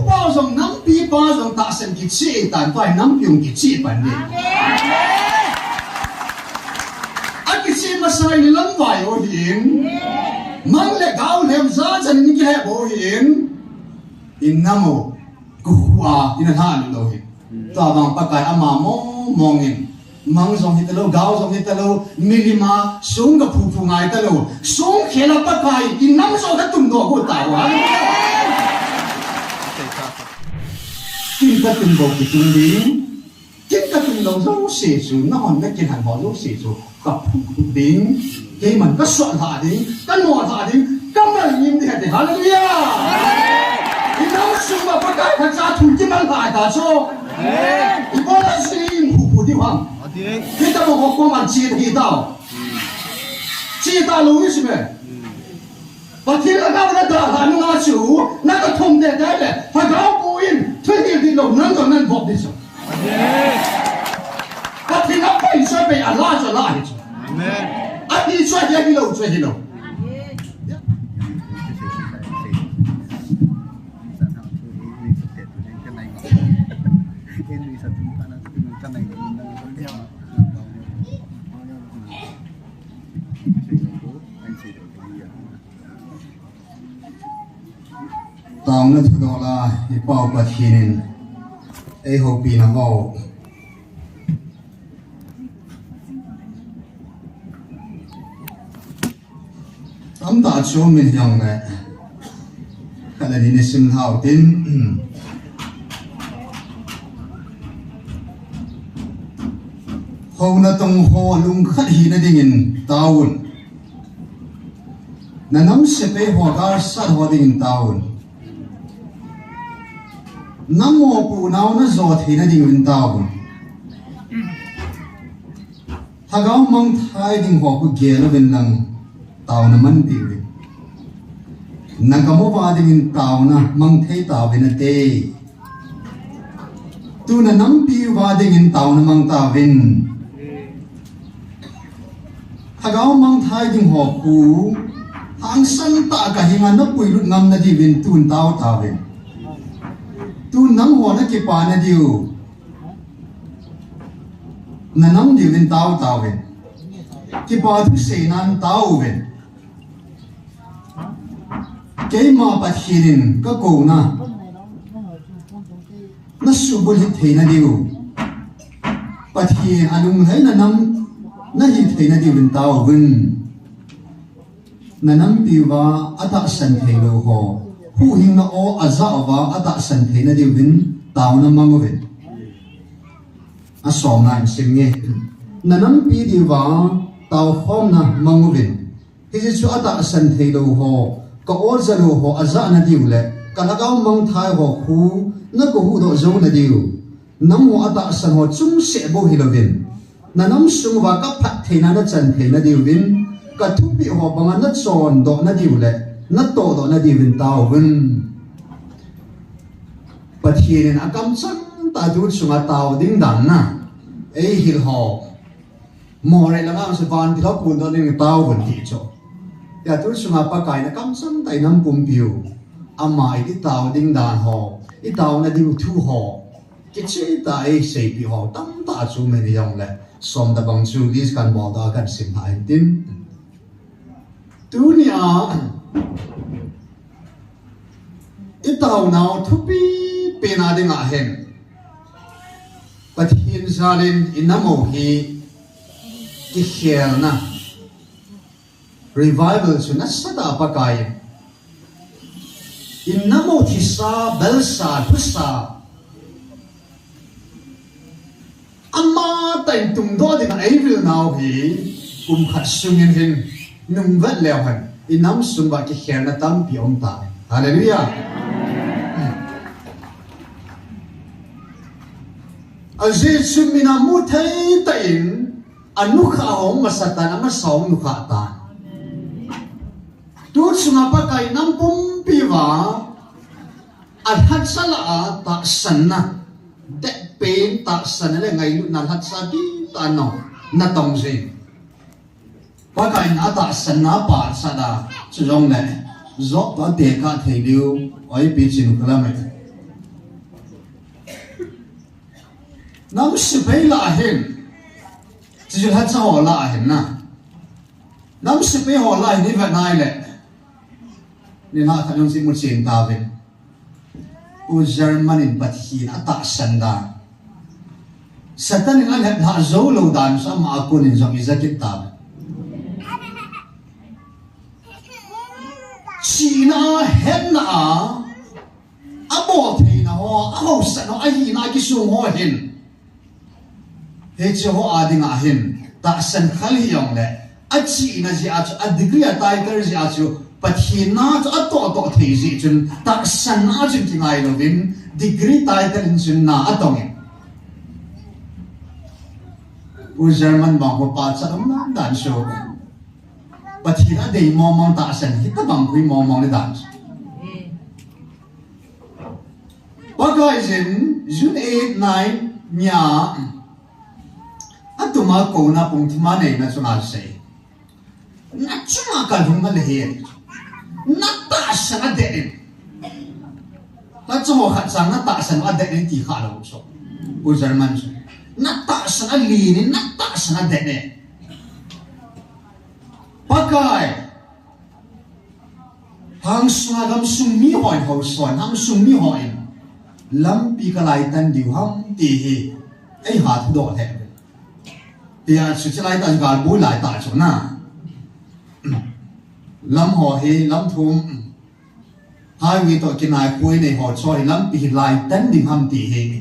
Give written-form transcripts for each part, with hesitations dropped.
bao dòng nắm pi bao dòng ta sen kịch chi tàn toại nắm dùng kịch chi bản đi anh kịch chi mà sai lắm vài ô hiền mang lệ gạo lem giá chân những cái ô hiền in namo kuwa in han lo hi ta bang pakai ama mongin mang zong hitalo gao zong hitalo milima sung ga phu ngai talo sung khela pakai in nam so ga tum do ko ta wa kim ta tum bo ki tum ding kim ta tum lo zo se su na hon na kin han bo zo se su ka phu ding ke man ka so tha ding ka no tha ding ka ma nim de hallelujah Inang sumba pakai kacau tujuh malam ada so. Ibu sini buku di wang. Kita mau kau macam kita. Kita lu ni sih. Betul nak nak dah anu ngacu, nak thom deh dah le. Hagau buin, tujuh di lu nang nang buat di so. Betul nak pun sampai Allah jalan itu. Amin. Ini cuaca di lu, cuaca di lu. Tao nó thu đó là cái bao bát hiền ấy hộp pin nó ngầu tấm ta cho mình nhong này cái này đi xem hào tin hầu na tông hồ lung khát hi na dingin taun na nắm sepe hoa gar sát hoa dingin taun nắm mô pu nào na giọt hi na dingin taun hagaw mang thai ding hoa pu gelo bên lang taun na man piwi nagamo va dingin taun na mang thei taun bên te tu na nắm pi va dingin taun na mang ta vin hagaw mang thai ding hoa pu ang san ta ka hinga na puilut ngam na di win tun tao tawin tu nang ho na ki pa na diu na nam di win tao tawin ki pa thu se nan tao win ke ma pa hirin ka ko na subul hit the na diu pa hi anung hai na nam na hi the na di win tao win na nam piwa ata san thelo ho hu hing na o azawa ata san thena divin taw na mangovin a som na sim nge na nam pi diwa taw khom na mangovin hi chu ata san thelo ho ka o zalo ho aza na diule ka lagaw mang thai ho khu na ko hu do zo na diu nam ho ata san ho chung se bo hilovin na nam sung wa ka phat thena na chan thena divin ka thupi ho banga na chon do na diule na to do na divin taw win pathirin akam chan ta du sunga taw ding dan na ei hil ho more la ngam se van ti lo kun do ning taw win ti cho ya tu sunga pa kai na kam chan tai nam pum piu ama i ti taw ding dan ho i taw na diu thu ho ki chi ta ei sei pi ho tam ta chu me ni yong le som da bang chu lis kan bo da kan sim hai tin dunia itaw now thupi pena ding a hen pathin salin inamo hi ki khel na revival su na sada pakai inamo thisa belsa thusa amma taim tum do ding ai vil now hi khat sungin hin nung vắt leo hẳn in nắm sung ba cái khéo na tâm bị ông ta hallelujah ở dưới sung mina mu thấytain anu khá hong mà satan ama song nu khá ta tu sung apa kai nam pum piwa adhat sala ta sanna de pen ta sanna le ngai lu na hat sa ti ta no na tong gì ba cái nã ta san nã pa sa da chu rong này dốc đó để cả thầy liu ấy bị chịu cái làm nam si pe la hin chỉ là cho họ la hin na nam si pe họ la ni vật này lệ nên họ thay đổi một chuyện ta về u German in bát hi na ta sanda Satan in anh ha zo lo dan sa ma ko in zong izakit ta China hen na abo the na ho ho sa no ai na ki su ho hin he che ho ading a hin ta san khal hi yong le a chi na ji a degree a title ji a chu pathina chu a to thei ji chun ta san a chun ki ngai lo vin degree title in chun na a tong u German bang ho pa cha dam na dan show pathina dei mong ta san hi ta bang hui mong le dan Pagkain June 8, 9 nya atuma ko na pung thuma nei na chunga se na chunga ka lunga le he na ta sana de ta chumo khat sang na ta sana de ni ti kha lo so u German so na ta sana li ni na ta sana de ne pakai hang sunga gam sung mi hoi ho son hang sung mi hoi lâm pi cái lại tan điều hông thì ấy hạ thu độ thế thì sự chỉ lại tan cả buổi lại tại chỗ na lâm họ hi lâm thum hai vị tổ cái này cuối này họ cho lâm pi lại tan điều hông thì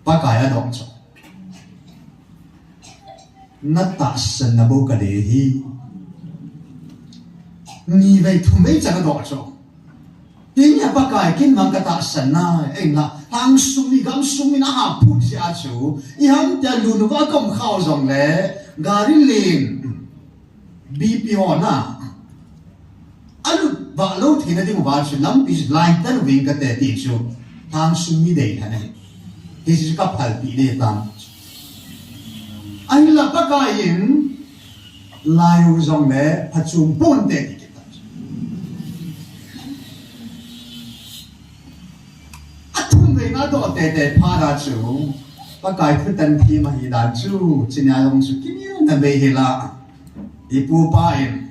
ba cái ở đó chỗ nát ta sân na bố cái đấy hi ni vậy thum mấy chẳng đó chỗ tiếng nhà bác gái kinh mang cái ta sân na anh là hàng sumi gam sumi na ha phút gì à chú i ham tia lùn vào công khao rong lẽ gari lên BP ho na alu ba lâu thì nó đi một vài chuyện lắm bị lại tân viên cái tệ tỷ chú hàng sumi đấy thế này thì chỉ có phải bị để tam anh là bác gái in lại rong lẽ phát chung bốn tệ về nó độ tệ tệ phá ra chú bác gái cứ tân thi mà hi đàn chú chỉ nhà ông chú kia là về hi là đi pu pa em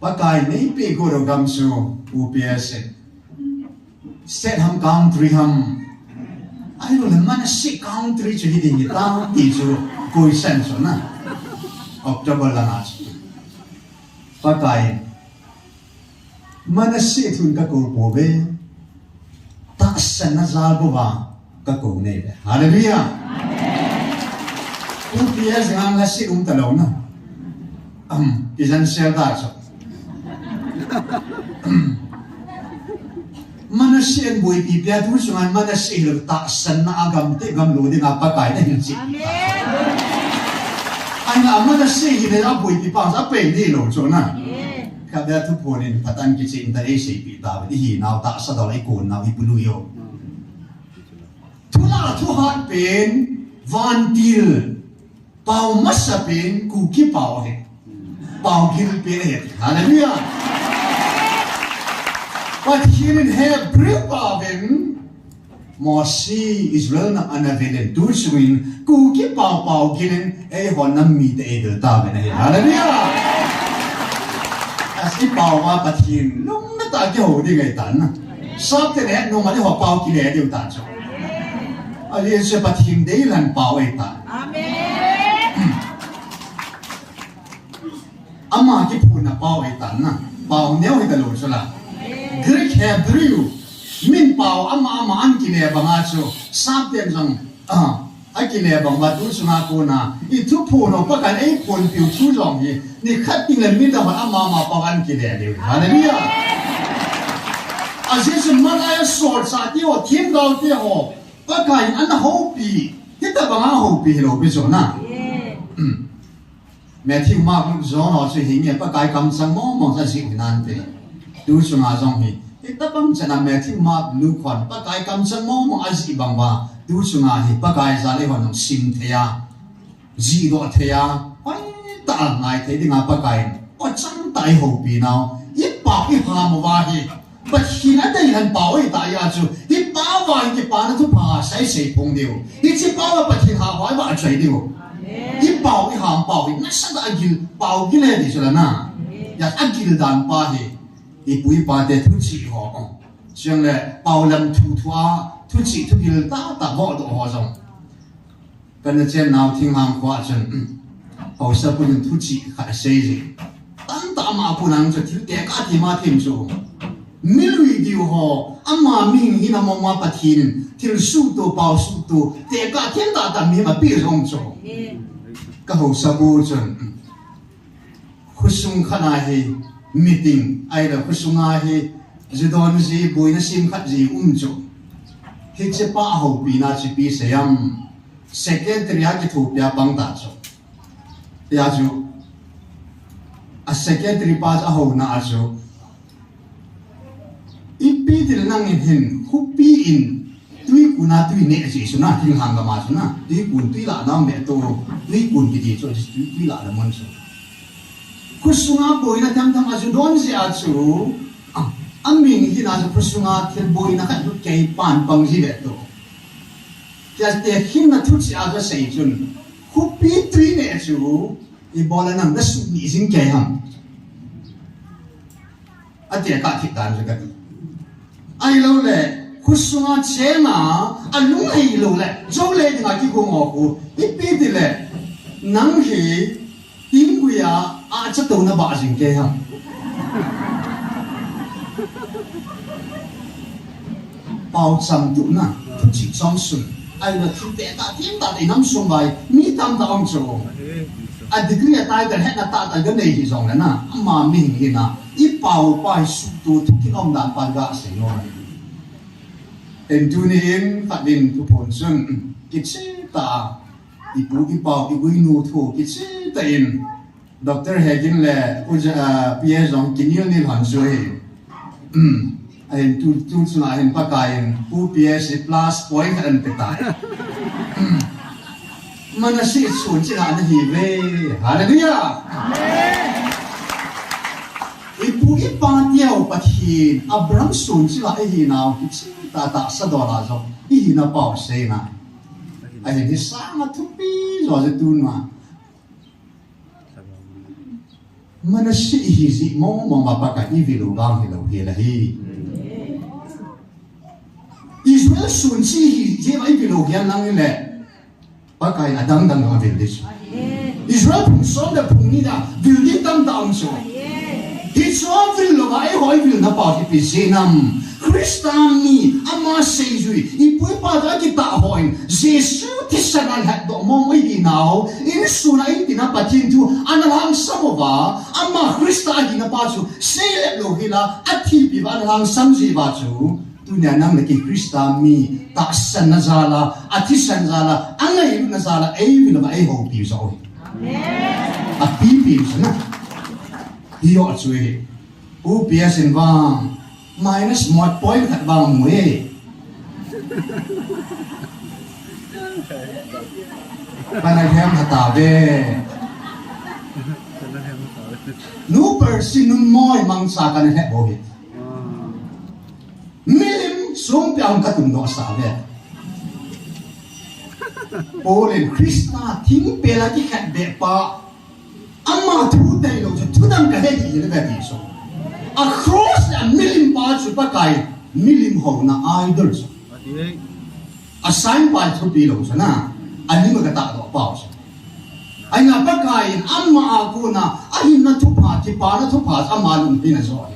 bác gái này bị cô đồ gam chú UPS set ham country ham ai rồi mà nó set country chú hi đi người ta thì chú coi sen chú na October là nào bác gái mà nó set thun các cô bố về ta sanh na zal bo ba ka ko ne hallelujah UPS ngang la si ta lo na izan sel da so mana sien boi pi pia tu sungan mana si lo ta san na agam te gam lo ding apa kai na hin si ai na mana si hi ne a boi pi pa sa pe ni lo cho na các bé thu phồn nên phát anh cái chuyện tại sẽ bị ta với đi nào ta sao đó lại cồn nào bị bự yêu thu là thu hạt bên van tiêu bao mất sa bên cụ kia bao hết bao kia bên hết hallelujah và khi mình hết bự bao bên Mosi Israel na anavelen tu suin cụ kia bao kia nên ấy họ nằm mi để được ta bên hết hallelujah cái bao hoa bát thiên lúc nó ta cái hồ đi ngày tận sắp thế này nó mà đi họ bao kia đều tận cho ở đây sẽ bát thiên đấy là bao ấy tận ama cái phun là bao ấy tận bao nếu cái đồ cho là Greek Hebrew min bao ama ăn kia bằng ai cho sắp thế rằng ai kia bằng vật tu suna cô na ít thu phun nó bắt cái ấy phun biểu thu rong gì ni khát tiếng lên miền Nam mà mà bao ăn kia đều hallelujah à thế sự mà ai sốt sa tiêu thiên đạo tiêu bắt cái anh hậu bị thế ta bằng hậu bị rồi bây giờ na mẹ thiếu mà cũng rõ nó sẽ hình như bắt cái cầm sang mong ra chịu nan thế tu suna rong hi thế ta bằng chân là mẹ thiếu mà lưu khoản bắt cái cầm sang mong ai gì bằng ba tu suna hi bắt cái ra lấy hoàn sim thế à gì đó thế à ta ngài thấy đi ngài bắt cái ở trong đại hồ bì nào ít bảo ít hà mà vào hi bất khi nó đây hẳn bảo ấy tại nhà chú thì bảo vài cái bà nó thu bà sai sai phong điều thì chỉ bảo là bất khi hạ hoài bà chơi điều thì bảo cái hàng bảo thì nó sao đã agil bảo cái này thì cho là na ya agil dan pa thì bùi bà để thu chỉ họ chẳng lẽ bảo làm thu thua thu chỉ thu gil ta vợ đồ họ rồi cái này trên nào thiên hàng qua chân bảo sao cũng những thu chỉ khai xây gì tăng ta mà cũng năng cho thiếu kẻ cả thì mà thêm số milui điều họ ama mình hi nam ma pathin thiếu su to bảo su to kẻ cả thiên ta ta mi mà bị rong cho cái hồ sa bu chân khusung khana hi meeting ai là khusunga hi zidon gì bui na sim khat gì cho hi che pa ho pi na chi pi sayam secretary ki thu pya bang ta cho ya ju a secretary pa a ho na cho ipi til nang in hin hupi in tui kuna tui ne ji suna thing hang ma suna tui kun tui la nam me to tui kun ki di cho tui la da mon so kusunga boy na tam tam azu don ji a chu aming hi na kusunga thil boy na ka du kai pan pang ji ve to kya te hin na thu chi a ga sei chun hupi tui ne chu i bola nang da su ni sing kai ham a te ka thi dan ja ka ai lo le kusunga che na a lung ai lo le zo le nga ki ko ngo ku i pi ti le nang hi tim ku ya a cha to na ba jing ke ha bao sam tu na tu chi song sun ai na tu te ta tim ta de nam sung bai mi tam ta ong cho a degree ta ga het na ta ta ga nei hi song na ma ming hi na i pau pai su tu tu ki ong dan pan ga se no en tu ni in fa din tu pon sun ki chi ta i pu i pau i wi nu thu ki chi ta in Dr. Hegin le Pierre Jean Kinil ni han so he en tu suna en pakain pu PS plus point an petai mana si sun chi na hi ve hallelujah amen ipu ipa tiao pathin Abraham sun chi la hi naw ki chi ta sa do la zo hi na pau se na ai ni sa ma thu pi zo je tu na mana si hi si mo ma pa ka i vi lo gang hi lo hi la hi Israel sun si hi je mai vi lo gian nang le pa kai adang dang ha vil dis Israel phung som da phung ni da vil ni tam dang so hi so vil lo ai hoi vil na pa ki pi se nam Christian ni ama se jui i pui pa da ki ta hoin Jesus ti sanan hat do mo mai di now in suna in tina patin tu analang samova ama Christian di na pa chu se le lo hila athi pi ba lang sam ji ba chu tu nya nang le ki Christian mi ta san na zala athi san zala angai na zala ai vi na ai ho pi so amen a pi na hi yo chu he u pi asin wang minus mod point khat bang mwe panai hem hata ve nu per sinun moi mang sa kan he bo hit milim sum pyang ka tum do sa ve Polen Krista ting pela ki khat be pa amma thu dai lo thu dam ka he ji le ka di so across a million parts of Pakai, million ho na idols. A sign by to be low, na, a limit at all paws. I know Pakai and Amma Aguna, I am not to party, part to pass a malum in a soil.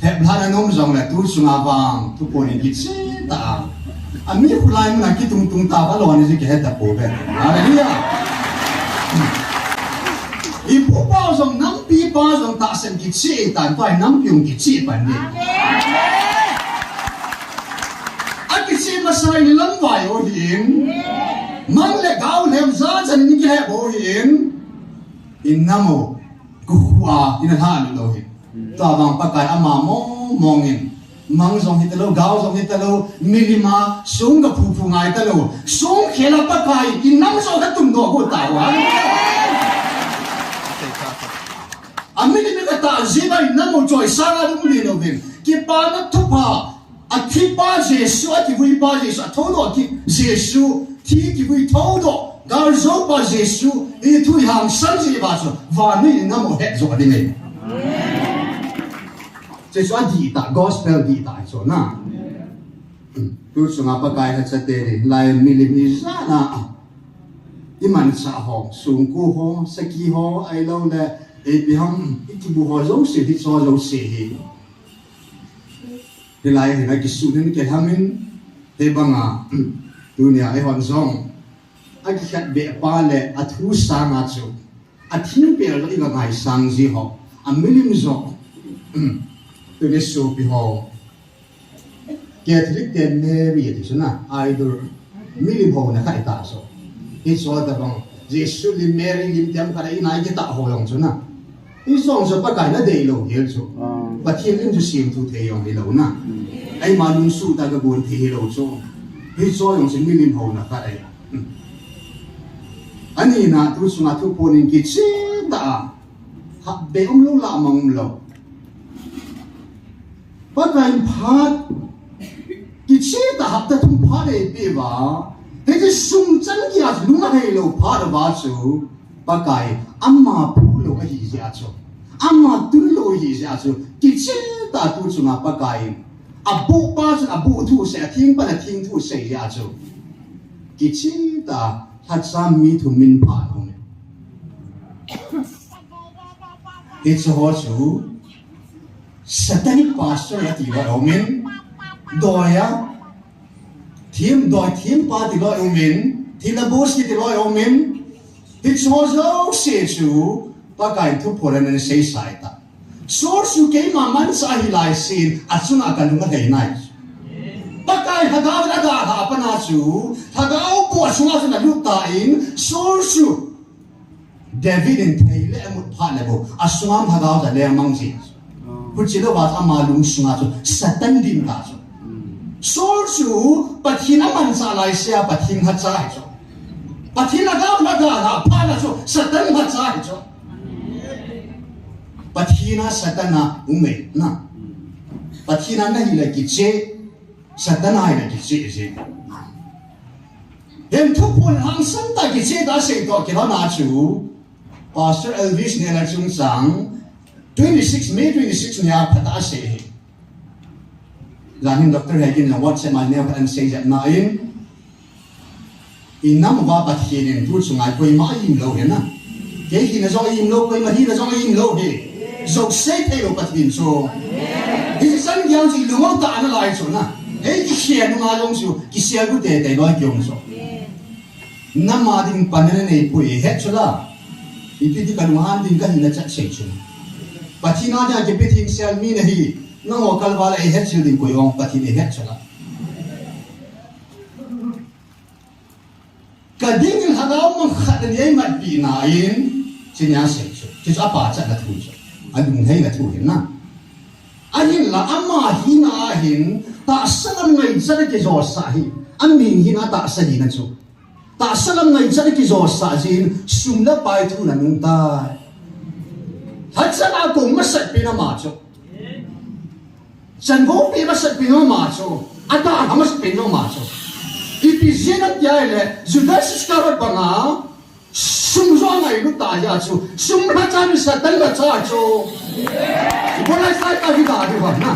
Have had a nose on that two sunavang to put in its down. A mere line like it to Tavalon is a head up over. Hallelujah. Ipu bao dòng năm pi bao dòng ta sen kịch sĩ tàn toại năm piung kịch sĩ bản địa. Anh kịch sĩ mà sai lắm vài ô hiến, mang lệ gạo lem giá chân những cái hẹp ô hiến. In namo kuwa in han lo hiến. Ta bằng pakai ama mong in mang dòng hít lo gạo dòng hít lo milima sung gặp phù ngai ta lo sung khé là pakai in năm dòng các tùng đồ của tàu á. Amini ni kata ziba inamo joy sanga lumuli no vin. Kipa na tupa. Akipa Jesu akiwi pa Jesu todo aki Jesu ti kiwi todo garzo pa Jesu itu yang sanji ba so vani namo het zo adine. Jesu adi ta gospel di ta so na. Tu sunga pa kai ha chate lai milim izana. Iman sa ho sungku ho saki ho ai lo le e biham ikibu ho zo se di so zo se. Di lai hina kisunin ke hamin te banga dunia e hon zong agi khat be pale athu sanga chu athin pe lo inga ngai sang ji ho amilim zo tu ne so pi ho Catholic te Mary ti suna either milim ho na kai ta so it's all the bang Jesu li Mary lim tiam kara inai ki ta ho yong suna i song so pa kai na dei lo hel chu but here lim ju sim tu the yong lo na ai ma lung su ta ga bon the lo chu hi so yong sin milim ho na ka ai ani na tu su na tu ponin ki chi da ha be lo la mong lo pa kai phat ki chi da ha ta tum pha de pe ba he ji sum chan ki a lu na he lo pha da ba chu pa kai amma pu lo hi ja chu amma tu lo hi ja chu ki chi da tu su na pa kai abu pa chu abu tu se thing pa na thing tu se ja chu ki chi da hat sam mi tu min pa ho me it's a horse satanic pastor la ti ba omen doya team pa ti lo omen ti la boss ti lo omen it's also se chu pa kai tu poran ne sei sai ta source you ke ma man sa hi lai sin asuna ka lu ma dei nai pa kai hagaw na da ha pa na chu hagaw po sunga sa lu ta in source you David in Taylor and Palebo, a swam had out a layer among these. Which is about a malum sunato, Satan dim dazo. So, but he no man's ally say, but him had saito. But he not out Palazo, Satan had saito. But he na Satana ume, na. But he not like it say, Satana like it say. Then two point handsome like it say, that's a talking on Achu. Pastor Elvis nila chung sang 26 May 26 niya patase. Lahin Dr. Hagin na WhatsApp my name and say that na in inam wa pathin tu sungai koi ma im lo he na. Ke hi na zo im lo koi ma hi na zo im lo he. So say te lo pathin so. Hi san gyang ji lu mo ta na lai so na. Ei ki sia nu ma long su ki sia gu te te lo kyong so. Na ma ding panen nei pui het so la. Itu di kanuhan din ka hinachat section. Pati na dia ke piting sel mi nahi nang wakal wala e het sil din ko yong pati ni het sala. Kading hagaw mang khadan yai mat bi na in sinya section. Tis apa chat na tu so. Adung hai na tu hin na. Ahin la amma hina hin ta salam ngai zara ke zo sahi. Amin hina ta sadi na chu. Ta salam ngai chari ki zo sa jin sumla pai thu na nung ta hat sana ko masat pina ma cho san go pi masat pina ma cho ata hamas pina ma cho ipi jena kya le judas starot banga sum zo ngai lu ta ya cho sum ha cha ni satan la cha cho bola sai ka vi da du na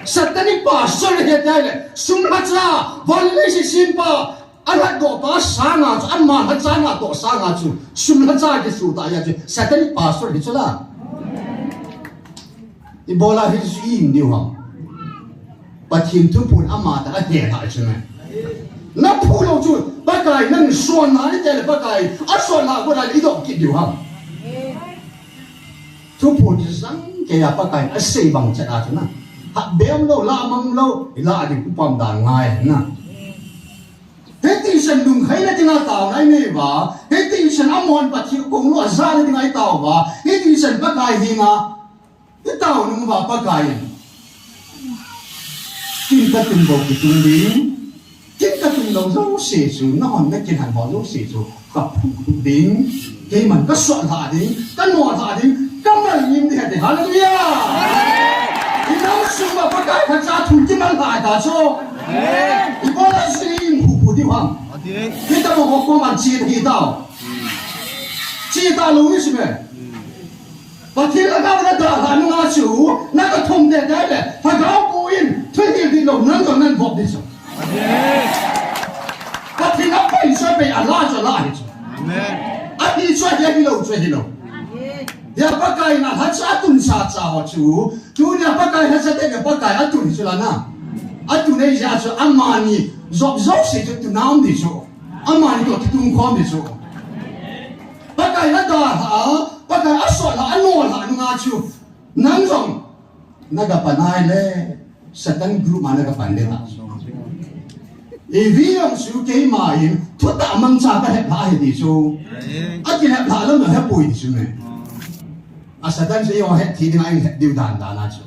satani pa sol he ta le sum ha cha volle si simpa alat do pa sanga amma ha changa do sanga chu sum ha cha ke su ta ya chu satani pastor hi chula I bola hi in diu ha pathin tu pun amma ta he ha chu na pu lo chu ba kai nang suan na ni te ba kai a suan na ko da li do ki diu ha tu pun sang ke ya ba kai a sei bang cha da chu na ha bem lo la mang lo la di ku pam da ngai na Heti san dung khai na tinga tao nai ne ba heti san amon pathi kong lo za na tinga tao ba heti san ba kai hinga ti tao nung ba pa kai kin ta tin bo ki tung ding kin ta tin lo zo se su na hon na kin han bo zo se su ka phu ding ke man ka so la ding ka no la ding cảm ơn nhìn thì hallelujah thì nó sung mà bắt cái thật ra thủ cái mang lại đã cho thì có là suy hủ đi hoàng khi ta một con mà chia tao luôn như thế và khi là các bạn đã làm nó chủ nó có thông điệp đấy là phải có cố in thuê đi lồng nâng còn nâng vọt đi rồi và khi nó phải chơi bị ăn la cho lại anh đi chơi đi lâu ya bắt cái là hết sát tuần sát sao chủ chú nhà bắt cái hết sát cái bắt cái anh tuần cho na anh tuần này ra cho anh mà ni dọc sẽ cho tụi nào đi cho anh mà ni có tụi con đi cho bắt cái là đó hả bắt cái ăn sọt là ăn ngon là anh ngã chú nang rong naga panai le satan group mana naga pandai ta vì ông chú cái mà in thuốc tạ mang cha cái hẹp lại thì chú anh cái hẹp lại lắm là hẹp bụi chú này satan sẽ yêu hẹp thì anh hẹp điều đàn đàn à chú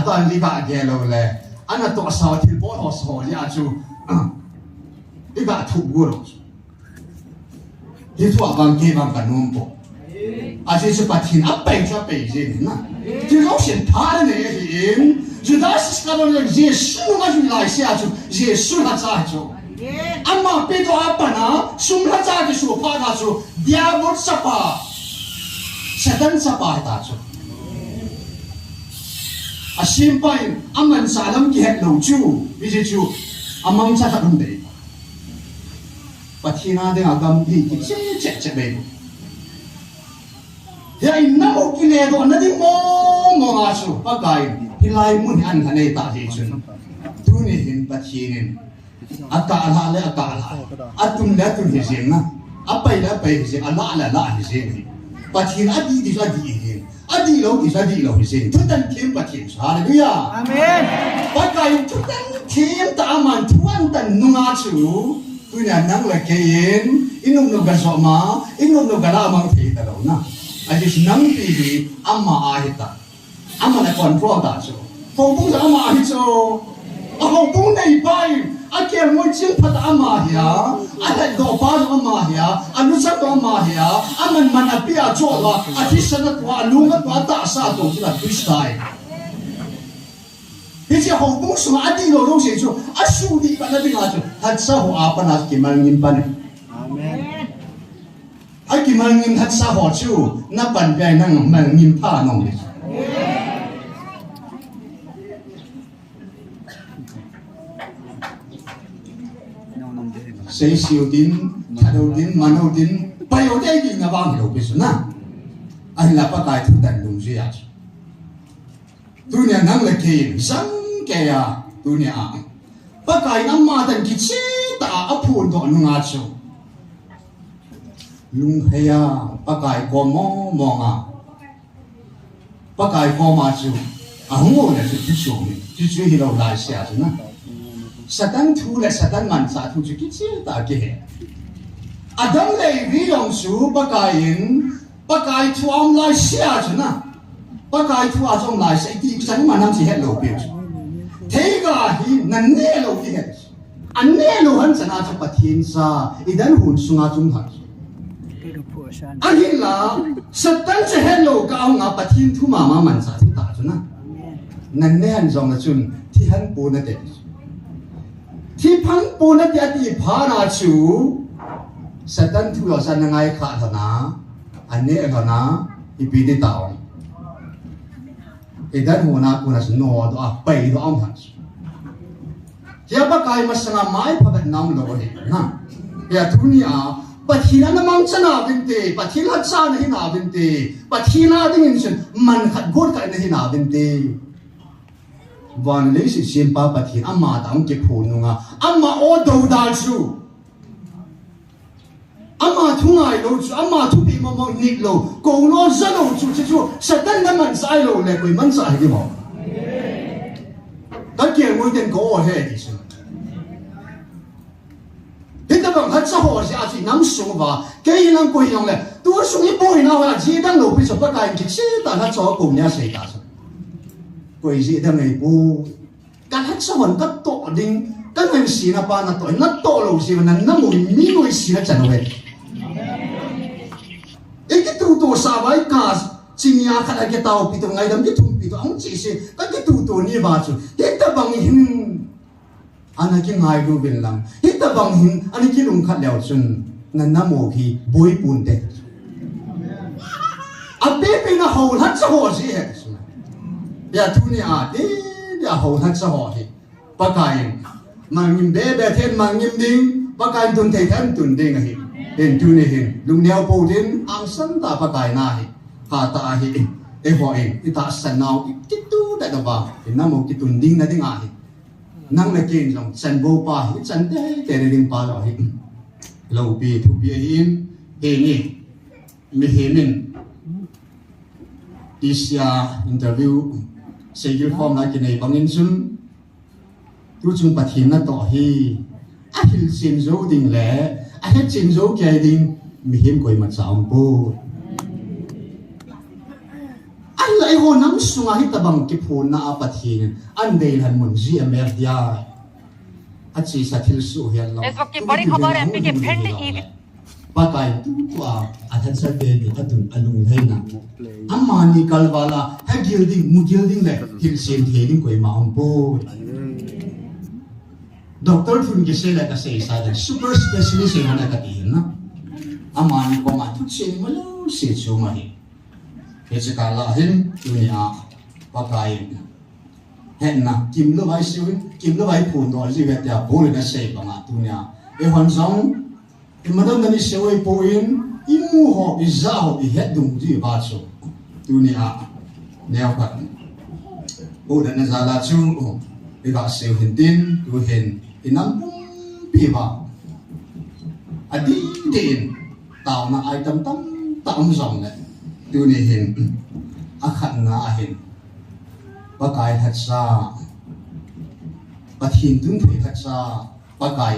tôi anh đi cả ghé lâu lệ anh là tổ sao thì bỏ họ sao nha chú đi cả thủ vừa rồi thì thuốc bằng kia bằng cả nôm bộ chỉ是把天啊背着背着呢，就老显他的那个人，就当时看到那耶稣那就来下去，耶稣他咋做？阿妈背着阿爸呢，送他咋的说怕他说，diabol siapa，setan siapa他做？simpai aman salam kihat lucu, bisu amam cakap benda. Patina dia agam di cek bego. Ya inna mukile do nadi mo asu pakai hilai mun an hane ta hi chun tu ni hin patinin akala atum la tu hi jinna apai la pai hi ala hi jin patin adi di hi adi lo hi jin tu tan kim patin hallelujah amen pakai tu tan kim ta man tuan tan nunga chu tu nya nang la kein inum no ga so ma inum no ga la mang thi ta lo na Ajis nang pilih amma ahita, amma na control dah so. Kau sa amma ahito, ako pun na ibai. Akhir mo cimpat amma ya, ada dopa amma ya, anusa to amma ya, aman manapia jola, ajis sana tu alunga tu ata sa tu kita kristai. Jadi ako pun semua adi lo lo sih so, asu di mana dengan tu, hadsa ho apa nas kimal nyimpan. Ai kì mang nghiêm thật xa họ chú na bàn bè năng mang nghiêm pha nông đi xây siêu tín thà đầu tín mà đầu tín bay ở đây thì ngà vang hiểu biết na anh là bắt tài thu tận đồng duy à tu nhà năng là kỳ sáng kề à tu nhà bắt tài năm mà tận kỳ chế ta áp phun đó nung ác chú lung haya pakai ko mo pakai ko ma chu ahungo le chu chu chu hi lo lai sia chu na satan thu le satan man sa thu chu ki chi ta ke he adam le vi long su pakai thu am lai sia chu na pakai thu a song lai sai ti san ma nam si he lo pe chu thế ga hi nan ne lo ki he an ne lo han sana cha pathin sa idan hun sunga chung thak anh là satan sẽ hello cả ông ngã pathin thu mà mình sẽ thu ta chứ na nên anh dòng là chun thì hắn buồn là thế thì hắn buồn là thế thì phá na chú satan thu ở sang ngay khát thằng na anh này thằng na thì bị đi tàu thì đến hôm nay cũng là nô đó bay đó ông thằng thì apa kai mà sang mai phải nam lo đi na ya thu ni Pathina namang sana binte, pathina sa na hina binte, pathina dingin sin man khat god ka na hina binte. Van le si simpa pathina amma dang ke phununga, amma o do dal su. Amma thungai lo chu, amma thu bi mo nik lo, ko no za lo chu chu, satan na man sai lo le koi man sai di mo. Ta kian mo den ko he di sin. Kita bang hat sa ho sia chi nam sung ba ke nang ko yong le tu sung I boy na ha ji dang lo pi so pa kai ki chi ta na cho ko nya sei ta so ko ji dang nei bu kan hat sa hon ka to ding kan han si na pa na to lo si na na mo mi mo si na chan we e ki tu to sa bai ka chinh ya khát cái tàu pi tu ngay đâm cái thùng pi tu ông chỉ sẽ cái tu ni ba chu hết ta bằng hin anh cái ngay du bên lăng hết ta bằng hin anh cái lùng khát leo chun ngân nam mô khi bôi bùn tệ à bé bé nó hầu hết sao họ gì hết ya tu ni à thế ya hầu hết sao họ hết bác cái mang nhím bé bé thêm mang nhím đinh bác cái tuần thầy thêm tuần đinh hết đến tu ni hết lùng neo bồ đến ang sân ta bác cái na hết hà ta hết em họ em ta sân nào cái tu đại đó vào nam mô cái tuần đinh na đinh à hết năng là kiện trong sân vô pa hết sân thế để đinh pa rồi hết lâu pi thu pi in ini mihimin isya interview segil form na kinai bangin sun tu chung pathin na to hi a hil sin zo ding le a het sin zo kai ding mihim koi ma chaum po an lai ho nam sunga hi tabang ki phun na a pathin an dei han mun ji amer dia अच्छी साथी सु है लो इस वक्त की बड़ी खबर एमपी के भिंड ईवी पाकाई तू अथन सते दे अतुन अलुंग हैना अम्मानी कल वाला है गिल्डिंग ले हिल सेन थेडिंग कोई माउंट बो डॉक्टर थुन के से लगा से सादा सुपर स्पेशलिस्ट है ना कती है ना अम्मानी को मा तु से मलो से जो मा है ऐसे काला हिन दुनिया पाकाई hẹn na kim lo vai siêu kim lo vai phun đó gì vậy ya bố lên sẽ bằng à tu nha e hoàn xong em mà đâu nãy siêu ai bố in imu họ bị ra họ bị hết đúng gì ba số tu nha neo cả bố lên ra là chú cái gã siêu hiện tin tu hiện thì nắm bị vào à đi tiền tao na ai tâm tâm dòng này tu này hiện à khăn na hiện pakai hatsa pathin tun thei hatsa pakai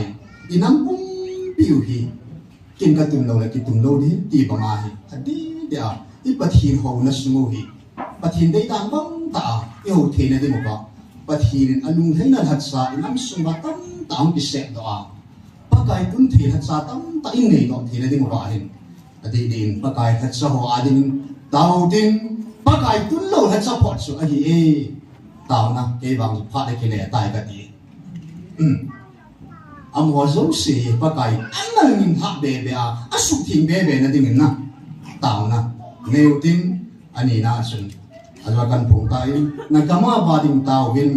inam pum piu hi kin ka tum lo la ki tum lo di ti ba ma hi adi dia I pathin ho na sumo hi pathin dei tang bang ta I ho the na de mo ba pathin alung hai na hatsa inam sum ba tam tam ki se do a pakai tun thei hatsa tam ta in nei do the na de mo ba hin adi din pakai hatsa ho adin tau din pakai tun lo hat support su ahi e tao na ke bang pha de ke le tai ka ti am ho zo se pakai an nin ha be be a asu thing be be na ding na tao na neu tin ani na sun alwa kan phung tai na kama ba ding tao win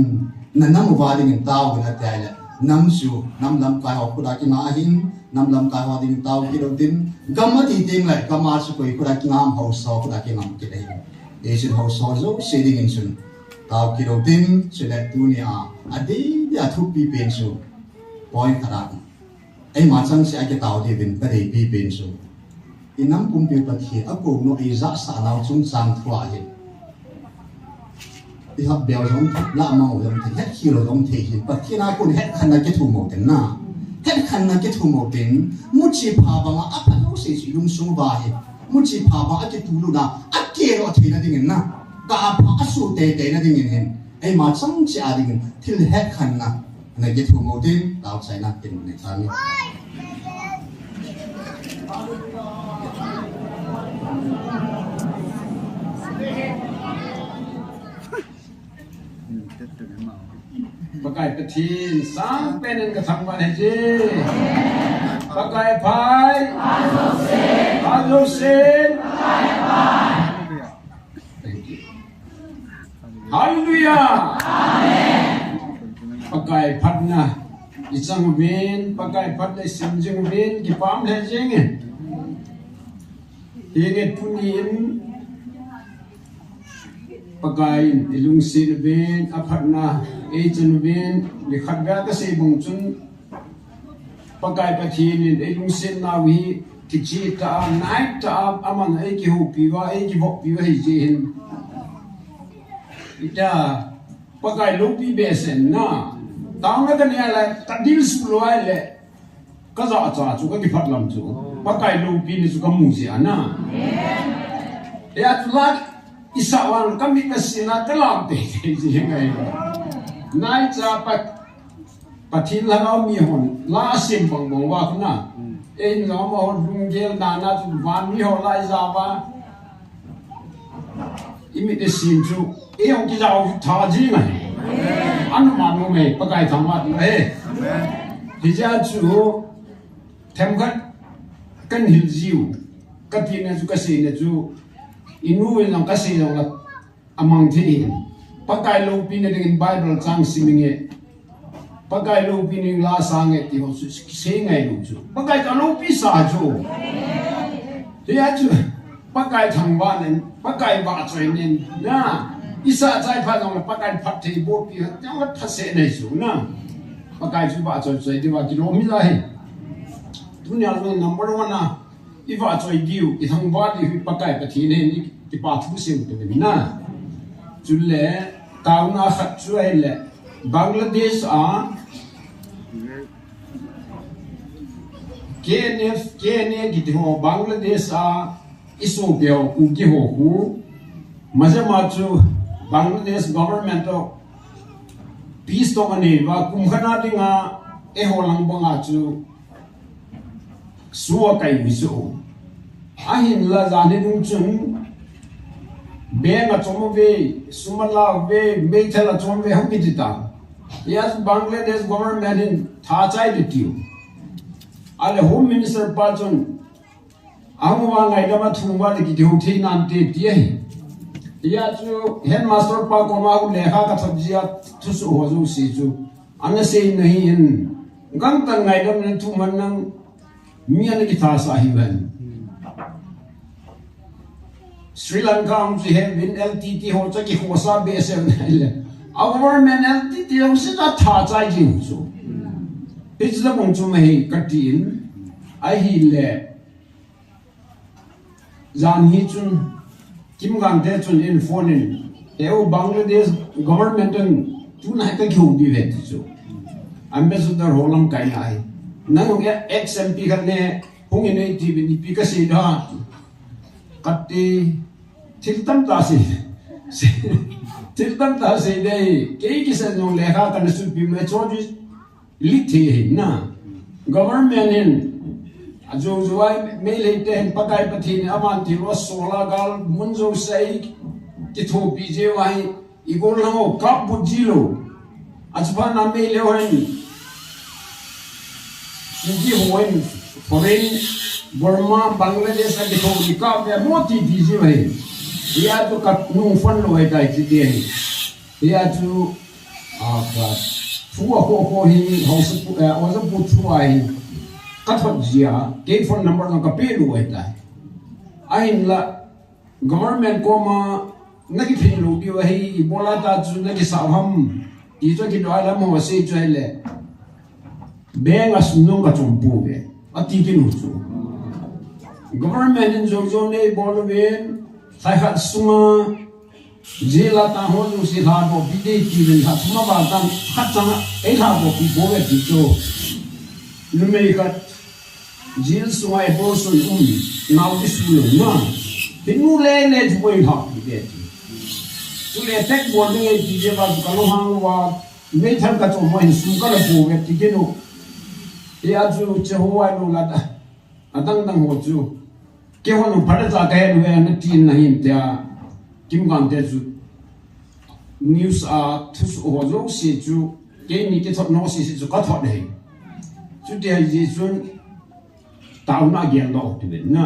na nam ba ding tao win atai la nam su nam lam kai ho ku da ki ma hin nam lam kai ho ding tao ki do tin gamma ti ting lai kama su koi ku da ki ngam ho so ku da ki ngam ki dei Asian household zo sitting in sun tao ki do tin select tu ni a adi dia thu pi pen su point khara ai ma chang se ake tao de bin ka dei pi pen su inam kum pi pa thi a ko no i za sa naw chung sang thua hin I hab bel jong la ma o jong the het ki lo jong the hin pa thi na kun het khan na ke thu mo ten na het khan na ke thu mo ten mu chi pha ba ma a pa no se si lung sung ba hi mu chi pha ba a ke tu lu na kia rồi thì nó đi na cả phá số tệ nó đi hen ai mà chẳng chỉ đi thì hết khăn na này cái thủ mẫu tin đào sai na tiền này sao nhỉ pakai petin sampai dengan kesanggupan haji pakai pai alusin Hallelujah. Amen. Pakai patna isang win, pakai patna simjing win, kipam hejing. Ingit punin pakai ilung sin win, apatna ejen win, lihat gata sa ibang chun pakai patinin ilung sin nawi kichi taam naik taam aman ay kihupiwa ay kihupiwa hejing. Ita pakai lupi besen na tao na kanya la tadil sulwai le kaza acha chu ka dipat lam chu pakai lupi ni chu ka musi ana ya tulak isawan kami kasina kalam te ji ngai nai cha pat patin la no mi hon la sim bang mo wa khna en no mo lung gel na na tu van mi ho lai za ba imi de sin chu e ong ki jaw tha ji ngai anu ma no me pakai thang wa he hi ja chu them khat kan hil jiu ka ti na chu ka se na chu inu we nang ka se nang la amang thi pakai lo pi na ding bible chang siminge pakai lo pi ning la sang e ti ho su se ngai lu chu pakai ka lo pi sa chu hi ja chu pakai thang ba nen pakai ba choi nen na isa chai pha nang la pakai phat thei bo pi ta wa tha se nei chu na pakai chu ba choi choi di wa ki lo mi la he dunia lo number 1 na iwa choi diu I thang ba di pakai pa thi ne ni ti pa thu se te na chu le taw na khat chu ai le Bangladesh a kene ki ho Bangladesh a iso beo ku ki ho ku maja ma chu Bangladesh government to peace to mane wa kum khana dinga e ho lang banga chu suwa kai biso ahin la zane dung chung benga chomo ve sumala ve meithala chom ve hambitita yes Bangladesh government in tha chai ditiu ale home minister pachon amwa ngai dama thungwa de ki hoti nan te tie ya chu headmaster pa ko ma u lekha ka thajia thu su ho zu si chu anga se nahi in gang tan ngai dam ne thu man nang mi an ki tha sa hi ban Sri Lanka ji he win LTT ho cha ki ho sa BSF le our government LTT ho se ta tha chai ji chu it's the bong chu mai katin ai hi le zan hi chun kim gang te chun in phone in eu Bangladesh government an tu na ka khum di ve chu ambassador holam kai ai nang XMP kan ne hung in TV ni pi ka se da katti tiltam ta se tiltam ta se dei ke ki se no lekha kan su pi me choji lithi na government in ajo joai me le ten pakai pathin aman ti ro sola gal munjo sai ki tho pi je wai igol no kap bujilo ajba na me le hoin ji hoin foreign Burma Bangladesh ka dikho ni ka be moti di je wai ya to ka nu fon lo ai dai ti de ya tu ka thua ho hi ho su wa za bu thua ai ka thot jia ke phone number na ka pe lu ai dai ain la government ko ma na ki phin lu bi wa hi bola ta chu na ki sa ham ti cho ki do ala mo se cho le beng as nu ka chum pu be ati ki nu chu government in Jojo ne Bolivin sai hat sunga jela ta ho lu si ha bo bi de ti rin ha suma ba tan khat changa e ha bo bi bo ve ti cho lu me ka jil sunga e bo so now this will na pinu le ne joi ha bi de ti tu le tek bo ne ti je ba ka lo hang wa me thar ka cho mo hin su ka le bo ve ti ke no e a ju che ho wa no la da adang dang ho chu ke ho no phada cha ka he no na tin na hin tia kim gang te chu news a thus ho zo si chu ke ni ke thot no si chu ka thot dei chu te ji chun taw na gen do ti na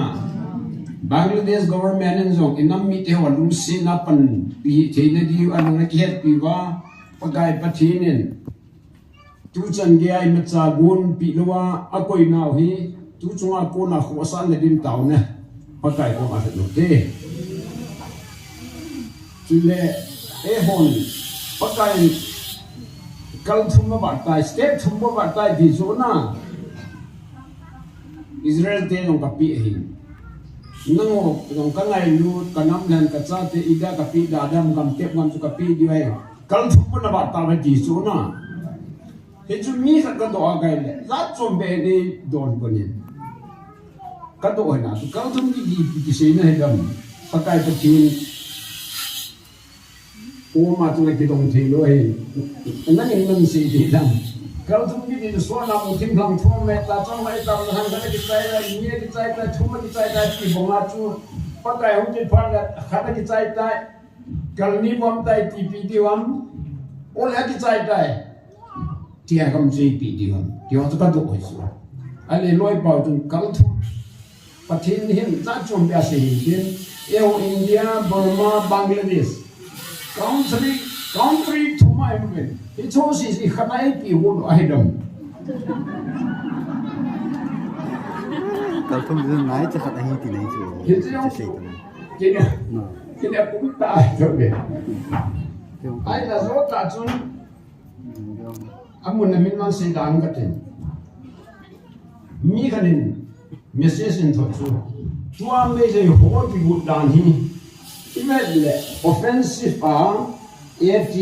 Bangladesh government en zong inam mi te ho lum si na pan pi the na di an na ki het pi wa pagai pathinin tu chan ge ai ma cha gun pi lowa akoi naw hi tu chunga ko na kho san le dim taw ne pakai ko ma no te chule e hon pakai kal thum ba tai step thum ba tai di zo na Israel te no ka pi hi nango ngong ka ngai lu kanam nan ka cha te ida ka pi da dam gam tep ngam chu ka pi di ai kal thum ba na ba ta ba di zo na he chu mi ka do ga le za chom be ni don ko ni ka do na tu kal thum di se na he dam pakai pa chin o ma tu ki dong the lo he nan ni nan se di dam kal thum di so na mo tim lang thom me ta chong mai ta han da ki chai la ni ki chai ta thum ki chai ta ki bonga chu pakai hum ti phan la khana ki chai ta kal ni bom tai ti pi ti wam ol ha ki chai tai tia kam ji pi ti wam ti wa ka do ko su ale loi pau tung kal thu pathin hin cha chom bia se hin eu India Burma Bangladesh country to my women it was is I khanai pi wo ai dom Kalau tuh bisa naik cepat aja tidak itu. Itu yang kita cũng tại rồi ai là số cả chun amun na min man se dan ka tin mi khanin message in thot chu tua me je ho bi bu dan hi email le offensive a ft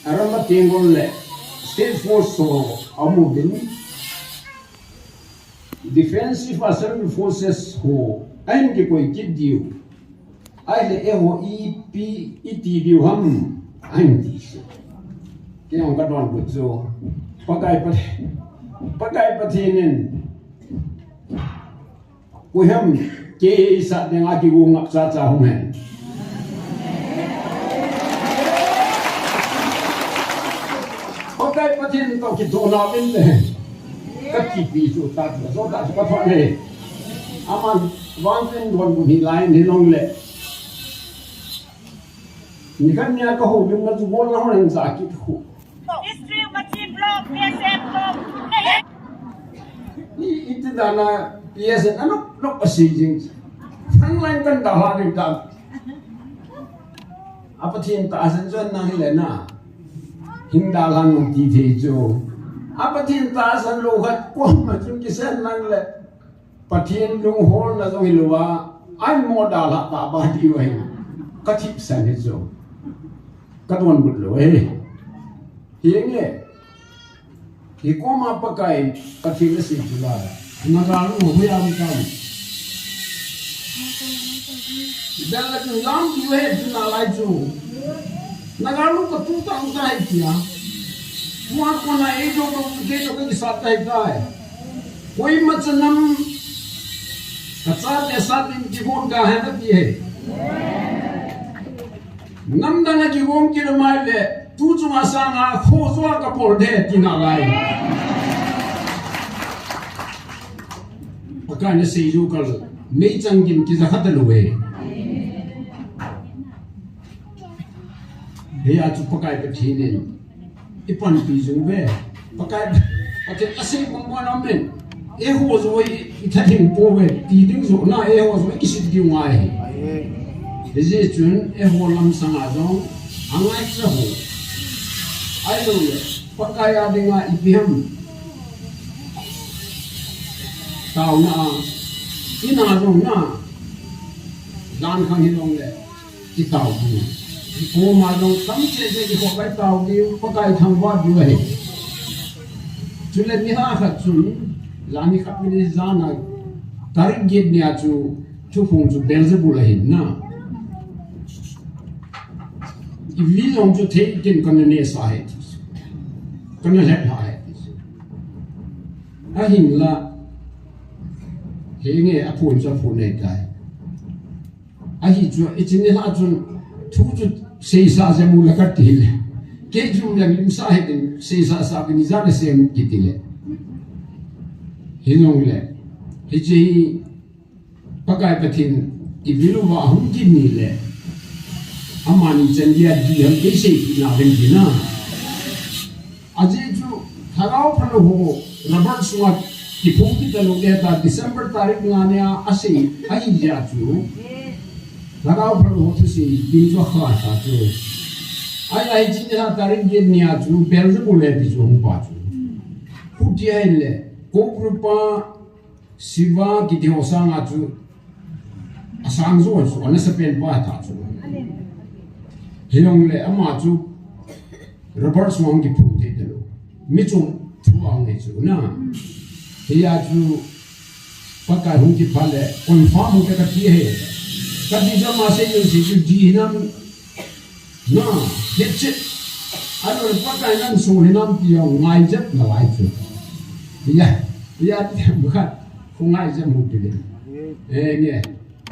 arama tengol le state force so amu bin defensive assertive forces ho ain ki koi kid diu ai le eho ep iti diu ham ain ti se ke on ka don bu zo pakai pathinin ko ham ke sa de nga ki wu ngak sa cha hum hen pakai pathin to ki do na bin de các chi phí số ta có thoại này aman vang trên còn một hình lại nên long lệ những cái nhà có hồ nhưng mà chúng tôi nói là giả kỹ thuật ít là na PSN nó có gì chứ thằng lang cần đào hoa được ta apa thiên ta sinh dân năng lệ na hình đào lan một tí thế cho apa thiên ta san lo hat ko ma chung ki sen nang le pathin lung hol na zong hilwa ai mo da la ta ba di wai ka thip san he zo ka don bul lo he nge hi ko ma pa kai pathin le si jula na ga lu mo ya mi ka da la tu lam di we tu na lai chu na ga lu ka tu ta sai kia Muat mana itu ke saat itu, koi macam saat ini kibun kah है ना ये, nam dana kibun kira mai le, tu cuma sana khoswa kapol deh tinalai, makanya seju kal mejangin kita kata luwe, dia tu pakai petinin. Ipan pisung be pakai asing pembuat amen ho zo itating po be ti ding zo na ho zo kisit di ngai je chun ho lam sang a zo angai sa ho ai lo pakai adinga ipiham tao na ina zo na dan khang hilong le ti tao bu cô mà nó tắm chết thì có cái tàu đi có cái thằng vợ đi vậy chú lên đi ha khát chú là đi khát đi ra na tarik gate nia chú phong chú Beelzebul hin na vì lòng chú thấy cái con này sai hết con này lệch lại à hình là hình nghe à phun cho phun này cái à hình chú ít nhất là chú thu chú sei sa se mula katile ke jum la lim sa hedin sei sa bin izale sem kitile hinong le hiji pakai pathin ibilu wa hum kinni le amani chandia di ham ke sei na ben dina aje ju tharau phalo ho rabar suat ki phung ki talo le ta December tarik ngane ase ai ja chu Nagao perlu tu si bintu khla ta tu. Ai jin ha tarin gen nia tu Beelzebul le di jong pa tu. Putia ile ko grupa siva ki di osang a tu asang zo so na se pen pa ta tu. Hilong le ama tu Robert Swang ki puti de lo. Mi tu tuang ne tu na. Hiya tu pakai hung ki phale confirm ke ka ti he. Tapi jama saya yang di nam, na, lecet, ada pakai nam solinam tiang ngajak ngalai tu, ya, bukan, kau ngajak mudi le, ni,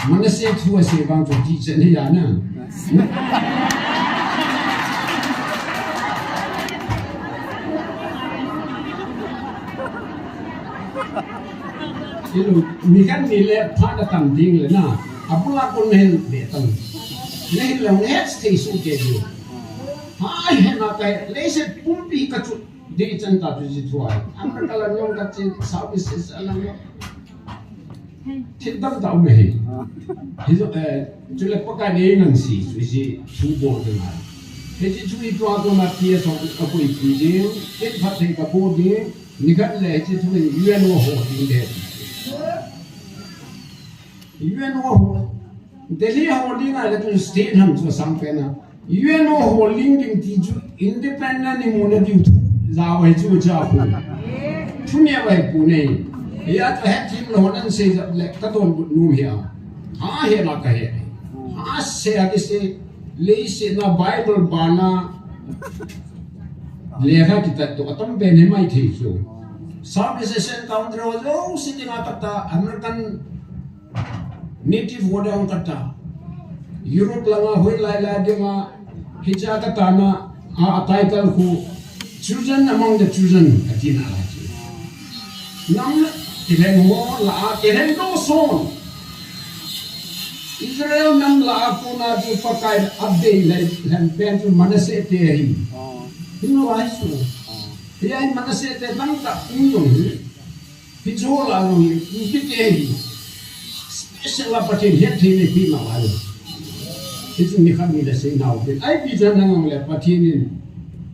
mana saya tua saya bang tu di sini ya na. ilu mikan nile pada tam ding le na apula kon hen de tam nei long het stay su ke ju hai hen na kai le se pumpi ka chu de chan ta ju ji thuai amra kala nyong ka chin services alang thit dam dau me hi hizo chu le pakai ne ngang si su ji thu bo de na he ji chu i twa ko na pie so ka pui pi de ket phat thei ka bo de nikat le ji thu UN wo ho ding de UN wo ho Delhi holding a little state ham to some pena UN wo holding ding ti ju independent ni mo na di za wa chu cha pu thu ne wa pu ne ya ta he tim lo nan se le ka don nu hia ha he na ka he ha se a ki se le se na Bible bana le ha ki ta to atam be ne mai thi chu services counter lo sitting at American native word ang kata Europe lang hoy la dinga hija kata na a title ko children among the children atina la nam tilen mo la tilen do son Israel nam la ko na du pakai update la han pen tu manase te hi no ai so ya manase te bang ta unong hi jola no hi te hi Isla patin het ni pi ma wal. Itu ni kami dah say now. Ai pi jan nang le patin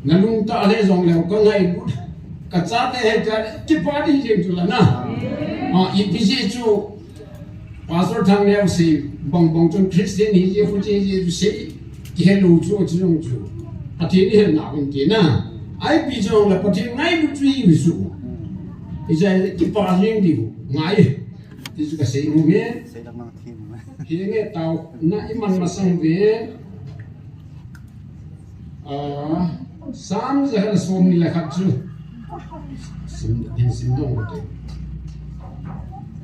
ngalung ta le zong le ko ngai bu. Ka cha te he ta ki party je tu la na. I pi je chu pastor thang le si bong bong chun Christian hi je fu je je se ki he lu chu chu chu. Patin ni na bin ti na. Ai pi jong le patin ngai bu tri wi su. Ija ki party di ngai. Itu kasi imuge Saya dah nak tim. hinge tau na iman masang ve sam zahal som ni lakhat chu sim dong te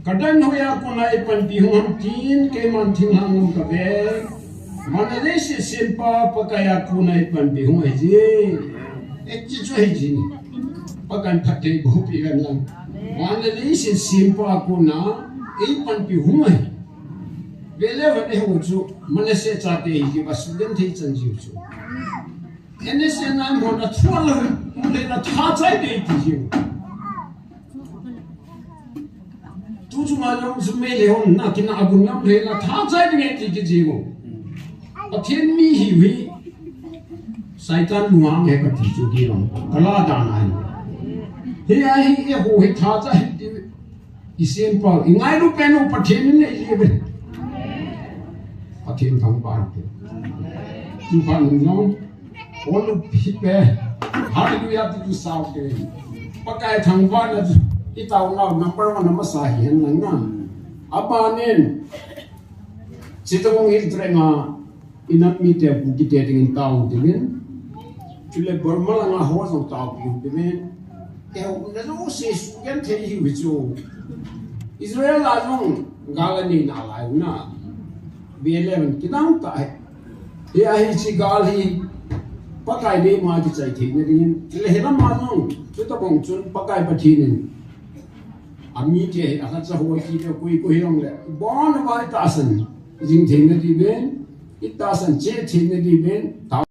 kadan hoya ko na ipan pi hum tin ke man thing hang ka be manade se simpa pakaya ko na ipan pi hum je ek chi chu he ji pakan phatte bo pi gan lang manade se simpa ko na ipan pi hum Vele vane ho chu manase chate hi ba student thei chan ji chu ene se na mo na thwal le na tha chai de ti ji tu chu ma lo su me le hon na kin agun nam le na tha chai de ti ti ji mo a thiên mi hi wi saitan luang he ka ti chu ki rom kala da na hi ai hi ho hi tha chai ti isen pa ingai lu pen no pathin ne ji be Atin thang ba ke tu pan no all people hallelujah tu sao ke pakai thang ba na ti tau na number 1 nama sa hian nang na apanen chitong il trenga inat mi te bu ki te ding tau ding chule bormala nga ho so tau pi ding e na no se su gen te hi wi chu Israel la jong galani na lai na B11 kitang ta he ai chi gal hi pakai be ma ki chai thi ne ding le hela ma nong chu ta bong chun pakai pa thi ne ami ke a kha cha ho ki de koi ko hiong le bon wa ta san jing thing ne di ben it ta san che thi ne di ben ta